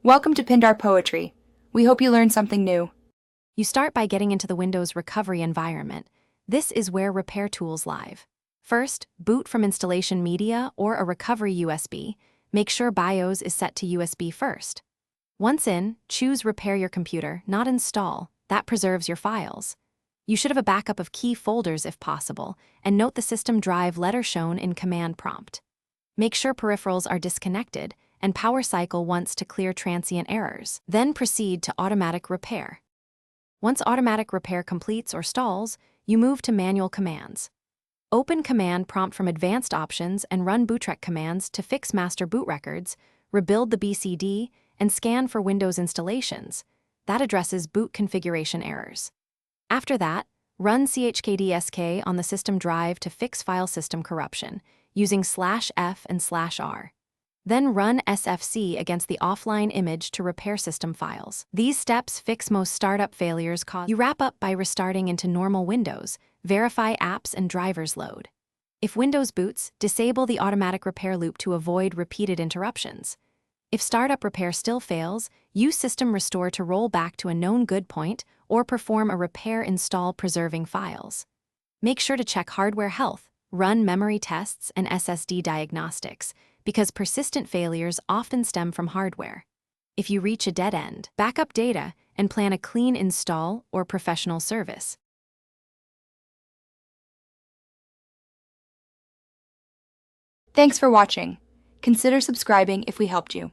Welcome to Pindar Poetry. We hope you learned something new. You start by getting into the Windows recovery environment. This is where repair tools live. First, boot from installation media or a recovery USB. Make sure BIOS is set to USB first. Once in, choose Repair Your Computer, not Install. That preserves your files. You should have a backup of key folders if possible, and note the system drive letter shown in command prompt. Make sure peripherals are disconnected, and power cycle once to clear transient errors. Then proceed to automatic repair. Once automatic repair completes or stalls, you move to manual commands. Open command prompt from advanced options and run bootrec commands to fix master boot records, rebuild the BCD, and scan for Windows installations. That addresses boot configuration errors. After that, run chkdsk on the system drive to fix file system corruption, using /f and /r. Then run sfc against the offline image to repair system files. These steps fix most startup failures caused. You wrap up by restarting into normal Windows, verify apps and drivers load. If Windows boots, disable the automatic repair loop to avoid repeated interruptions. If startup repair still fails, use System Restore to roll back to a known good point or perform a repair install preserving files. Make sure to check hardware health, run memory tests and SSD diagnostics, because persistent failures often stem from hardware. If you reach a dead end, backup data and plan a clean install or professional service. Thanks for watching. Consider subscribing if we helped you.